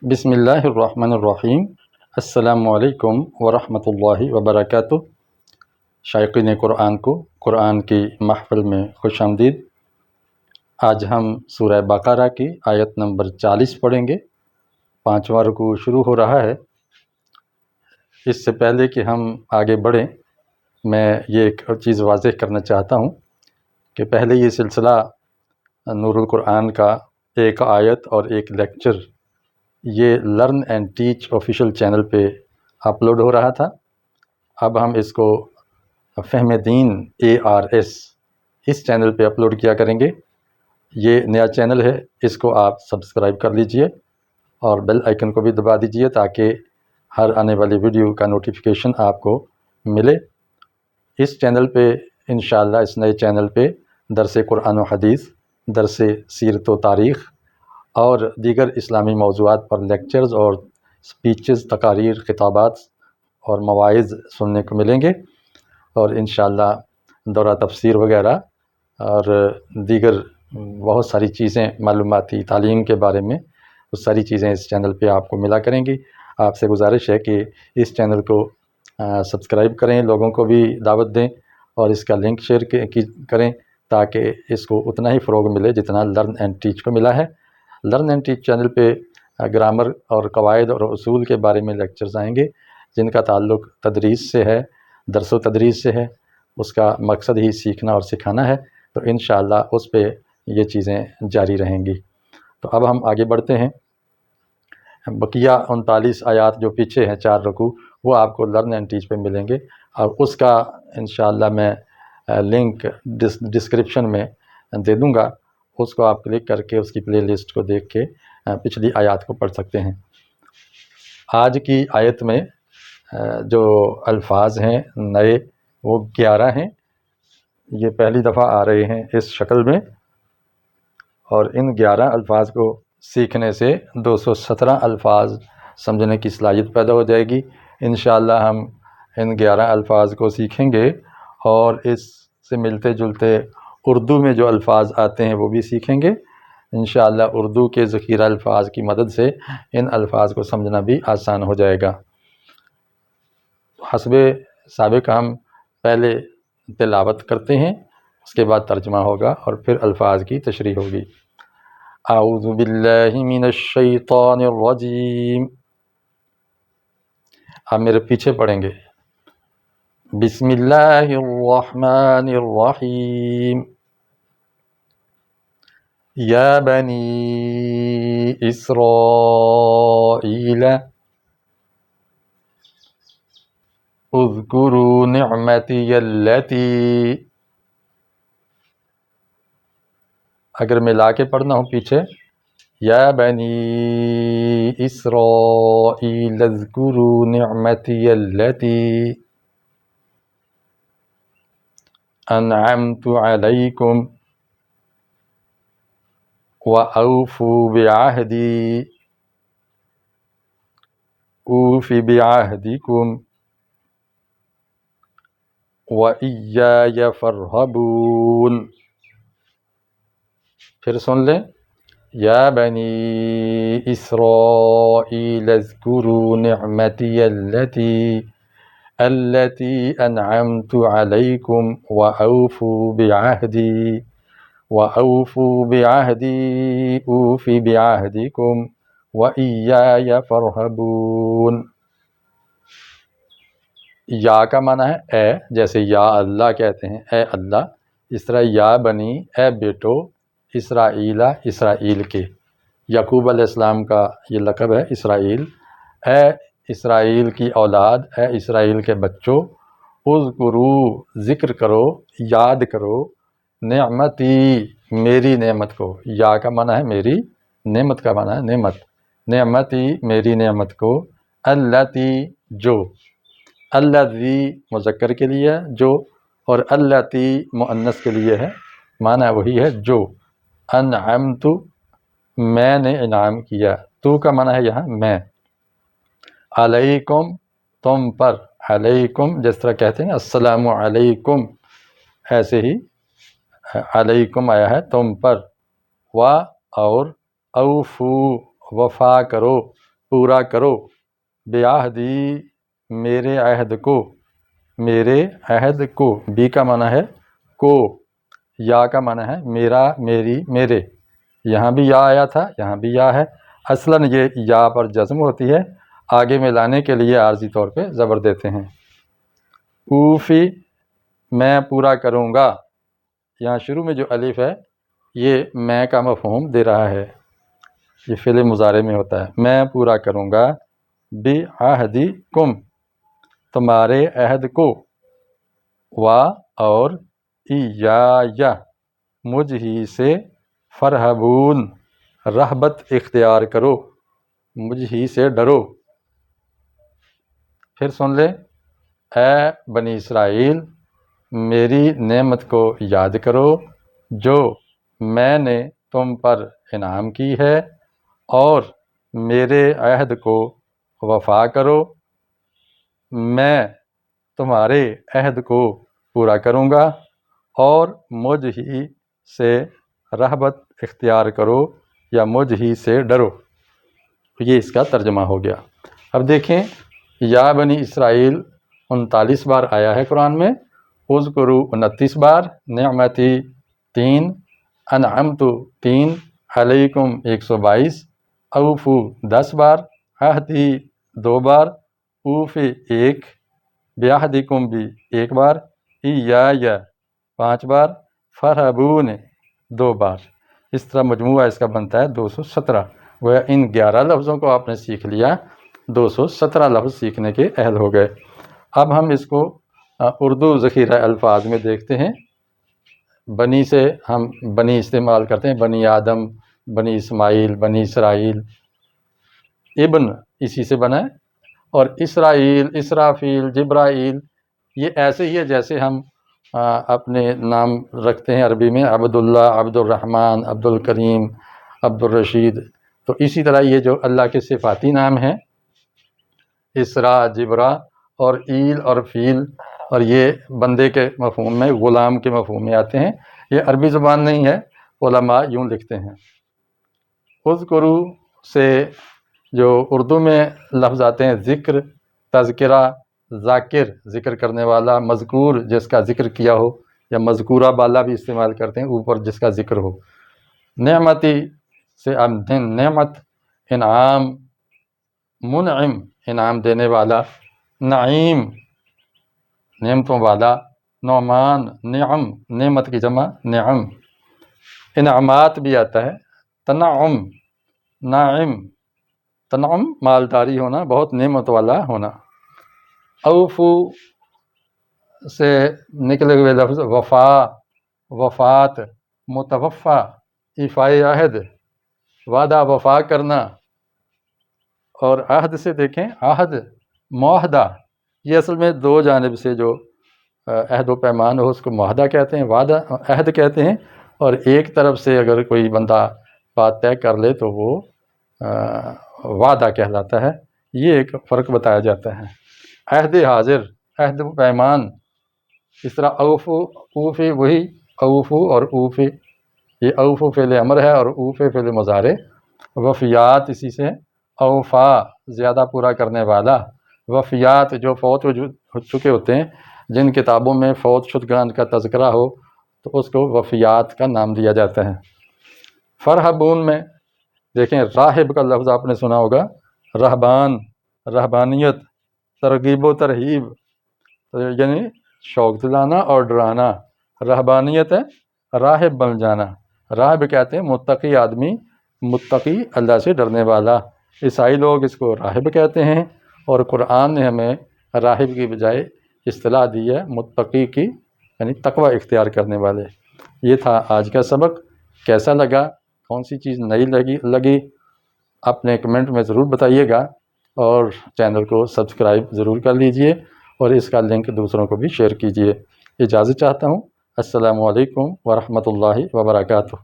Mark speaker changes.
Speaker 1: بسم اللہ الرحمن الرحیم۔ السلام علیکم ورحمۃ اللہ وبرکاتہ۔ شائقین قرآن کو قرآن کی محفل میں خوش آمدید۔ آج ہم سورہ بقرہ کی آیت نمبر 40 پڑھیں گے۔ 5واں رکوع شروع ہو رہا ہے۔ اس سے پہلے کہ ہم آگے بڑھیں، میں یہ ایک چیز واضح کرنا چاہتا ہوں کہ پہلے یہ سلسلہ نور القرآن کا ایک آیت اور ایک لیکچر یہ learn and teach official channel پہ اپلوڈ ہو رہا تھا۔ اب ہم اس کو فہم دین ARS اس چینل پہ اپلوڈ کیا کریں گے۔ یہ نیا چینل ہے، اس کو آپ سبسکرائب کر لیجئے اور بیل آئیکن کو بھی دبا دیجئے تاکہ ہر آنے والی ویڈیو کا نوٹیفیکیشن آپ کو ملے۔ اس چینل پہ انشاءاللہ اس نئے چینل پہ درس قرآن و حدیث، درس سیرت و تاریخ اور دیگر اسلامی موضوعات پر لیکچرز اور سپیچز، تقاریر، خطابات اور مواعظ سننے کو ملیں گے، اور انشاءاللہ دورہ تفسیر وغیرہ اور دیگر بہت ساری چیزیں معلوماتی تعلیم کے بارے میں، وہ ساری چیزیں اس چینل پہ آپ کو ملا کریں گی۔ آپ سے گزارش ہے کہ اس چینل کو سبسکرائب کریں، لوگوں کو بھی دعوت دیں اور اس کا لنک شیئر کریں تاکہ اس کو اتنا ہی فروغ ملے جتنا لرن اینڈ ٹیچ کو ملا ہے۔ لرن اینڈ ٹیچ چینل پہ گرامر اور قواعد اور اصول کے بارے میں لیکچرز آئیں گے جن کا تعلق تدریس سے ہے، درس و تدریس سے ہے۔ اس کا مقصد ہی سیکھنا اور سکھانا ہے، تو انشاءاللہ اس پہ یہ چیزیں جاری رہیں گی۔ تو اب ہم آگے بڑھتے ہیں۔ بقیہ 39 آیات جو پیچھے ہیں 4 رکوع، وہ آپ کو لرن اینڈ ٹیچ پہ ملیں گے، اور اس کا انشاءاللہ میں لنک ڈسکرپشن میں دے دوں گا۔ اس کو آپ کلک کر کے اس کی پلے لسٹ کو دیکھ کے پچھلی آیات کو پڑھ سکتے ہیں۔ آج کی آیت میں جو الفاظ ہیں نئے، وہ 11 ہیں۔ یہ پہلی دفعہ آ رہے ہیں اس شکل میں، اور ان 11 الفاظ کو سیکھنے سے 217 الفاظ سمجھنے کی صلاحیت پیدا ہو جائے گی۔ انشاءاللہ ہم ان 11 الفاظ کو سیکھیں گے، اور اس سے ملتے جلتے اردو میں جو الفاظ آتے ہیں وہ بھی سیکھیں گے۔ انشاءاللہ اردو کے ذخیرہ الفاظ کی مدد سے ان الفاظ کو سمجھنا بھی آسان ہو جائے گا۔ حسب سابق ہم پہلے تلاوت کرتے ہیں، اس کے بعد ترجمہ ہوگا اور پھر الفاظ کی تشریح ہوگی۔ اعوذ باللہ من الشیطان الرجیم۔ آپ میرے پیچھے پڑھیں گے۔ بسم اللہ الرحمن الرحیم۔ یا بنی اسرائیل اذکروا نعمتی التی، اگر ملا کے پڑھنا ہو پیچھے، یا بنی اسرائیل اذکروا نعمتی التی انعمت علیکم وَأَوْفُوا بِعَهْدِي أُوفِ بِعَهْدِكُمْ وَإِيَّايَ فَارْهَبُونِ۔ پھر سن لیں۔ یا بنی اسرائیل اذکروا نعمتی التی انعمت علیکم وَأَوْفُوا بِعَهْدِي وَأَوْفُوا بِعَهْدِي أُوفِ بِعَهْدِكُمْ وَإِيَّايَ فَارْهَبُونِ۔ یا کا معنی ہے اے، جیسے یا اللہ کہتے ہیں اے اللہ، اس طرح یا بنی اے بیٹو اسرائیل اسرائیل کے۔ یعقوب علیہ السلام کا یہ لقب ہے اسرائیل۔ اے اسرائیل کی اولاد، اے اسرائیل کے بچوں، اذکروا ذکر کرو، یاد کرو، نعمتی میری نعمت کو۔ یا کا معنی ہے میری، نعمت کا معنی ہے نعمت۔ نعمتی میری نعمت کو، التی جو، الذی مذکر کے لیے ہے جو، اور التی مؤنث کے لیے ہے، معنی وہی ہے جو۔ انعمت میں نے انعام کیا، تو کا معنی ہے یہاں میں، علیکم تم پر، علیکم جس طرح کہتے ہیں السلام علیکم، ایسے ہی علیکم آیا ہے تم پر، و اور اوفو وفا کرو، پورا کرو، بعہدی میرے عہد کو، میرے عہد کو، بی کا معنی ہے کو، یا کا معنی ہے میرا، میری، میرے، یہاں بھی یا آیا تھا، یہاں بھی یا ہے، اصلاً یہ یا پر جزم ہوتی ہے، آگے میں لانے کے لیے عارضی طور پہ زبر دیتے ہیں۔ اوفی میں پورا کروں گا، یہاں شروع میں جو الف ہے یہ میں کا مفہوم دے رہا ہے، یہ فعل مضارع میں ہوتا ہے، میں پورا کروں گا، بعہدکم تمہارے عہد کو، وا اور ایایا مجھ ہی سے، فرحبون رہبت اختیار کرو، مجھ ہی سے ڈرو۔ پھر سن لے، اے بنی اسرائیل میری نعمت کو یاد کرو جو میں نے تم پر انعام کی ہے، اور میرے عہد کو وفا کرو، میں تمہارے عہد کو پورا کروں گا، اور مجھ ہی سے رہبت اختیار کرو یا مجھ ہی سے ڈرو۔ یہ اس کا ترجمہ ہو گیا۔ اب دیکھیں، یا بنی اسرائیل 39 بار آیا ہے قرآن میں، اذکروا 29 بار، نعمتی 3، انعمت 3، علیکم 122، اوفو 10 بار، عہدی 2 بار، اوفی 1، بعہدکم بھی 1 بار، ایایا 5 بار، فرحبون 2 بار۔ اس طرح مجموعہ اس کا بنتا ہے 217۔ گویا ان 11 لفظوں کو آپ نے سیکھ لیا، 217 لفظ سیکھنے کے اہل ہو گئے۔ اب ہم اس کو اردو ذخیرہ الفاظ میں دیکھتے ہیں۔ بنی سے ہم بنی استعمال کرتے ہیں، بنی آدم، بنی اسماعیل، بنی اسرائیل، ابن اسی سے بنا ہے، اور اسرائیل، اسرافیل، جبرائیل، یہ ایسے ہی ہے جیسے ہم اپنے نام رکھتے ہیں عربی میں، عبداللہ، عبد الرحمن، عبد الکریم، عبد الرشید۔ تو اسی طرح یہ جو اللہ کے صفاتی نام ہیں، اسرا، جبرا اور ایل اور فیل، اور یہ بندے کے مفہوم میں، غلام کے مفہوم میں آتے ہیں، یہ عربی زبان نہیں ہے، علماء یوں لکھتے ہیں۔ اذکروا سے جو اردو میں لفظ آتے ہیں، ذکر، تذکرہ، ذاکر ذکر کرنے والا، مذکور جس کا ذکر کیا ہو، یا مذکورہ بالا بھی استعمال کرتے ہیں، اوپر جس کا ذکر ہو۔ نعمتی سے نعمت، انعام، منعم انعام دینے والا، نعیم نعمتوں والا، نعمان نعم نعمت کی جمع نعم۔ انعامات بھی آتا ہے، تنعم، ناعم، تنعم مالداری ہونا، بہت نعمت والا ہونا۔ اوفو سے نکلے ہوئے لفظ وفا، وفات، متوفا، ایفائے عہد، وعدہ وفا کرنا۔ اور عہد سے دیکھیں، عہد، معاہدہ، یہ اصل میں 2 جانب سے جو عہد و پیمان ہو اس کو معاہدہ کہتے ہیں، وعدہ عہد کہتے ہیں، اور ایک طرف سے اگر کوئی بندہ بات طے کر لے تو وہ وعدہ کہلاتا ہے۔ یہ ایک فرق بتایا جاتا ہے۔ عہد حاضر، عہد و پیمان، اس طرح اوفو، اوفی وہی اوفو اور اوفی، یہ اوفو فعل امر ہے اور اوفی فعل مضارع۔ وفیات اسی سے، اوفا زیادہ پورا کرنے والا، وفیات جو فوت ہو چکے ہوتے ہیں، جن کتابوں میں فوت شدگان کا تذکرہ ہو تو اس کو وفیات کا نام دیا جاتا ہے۔ فرحبون میں دیکھیں، راہب کا لفظ آپ نے سنا ہوگا، رہبان، رہبانیت، ترغیب و ترہیب، یعنی شوق دلانا اور ڈرانا، رہبانیت ہے راہب بن جانا۔ راہب کہتے ہیں متقی آدمی، متقی اللہ سے ڈرنے والا۔ عیسائی لوگ اس کو راہب کہتے ہیں، اور قرآن نے ہمیں راہب کی بجائے اصطلاح دی ہے متقی کی، یعنی تقوی اختیار کرنے والے۔ یہ تھا آج کا سبق۔ کیسا لگا، کون سی چیز نئی لگی اپنے کمنٹ میں ضرور بتائیے گا، اور چینل کو سبسکرائب ضرور کر لیجئے، اور اس کا لنک دوسروں کو بھی شیئر کیجئے۔ اجازت چاہتا ہوں۔ السلام علیکم ورحمۃ اللہ وبرکاتہ۔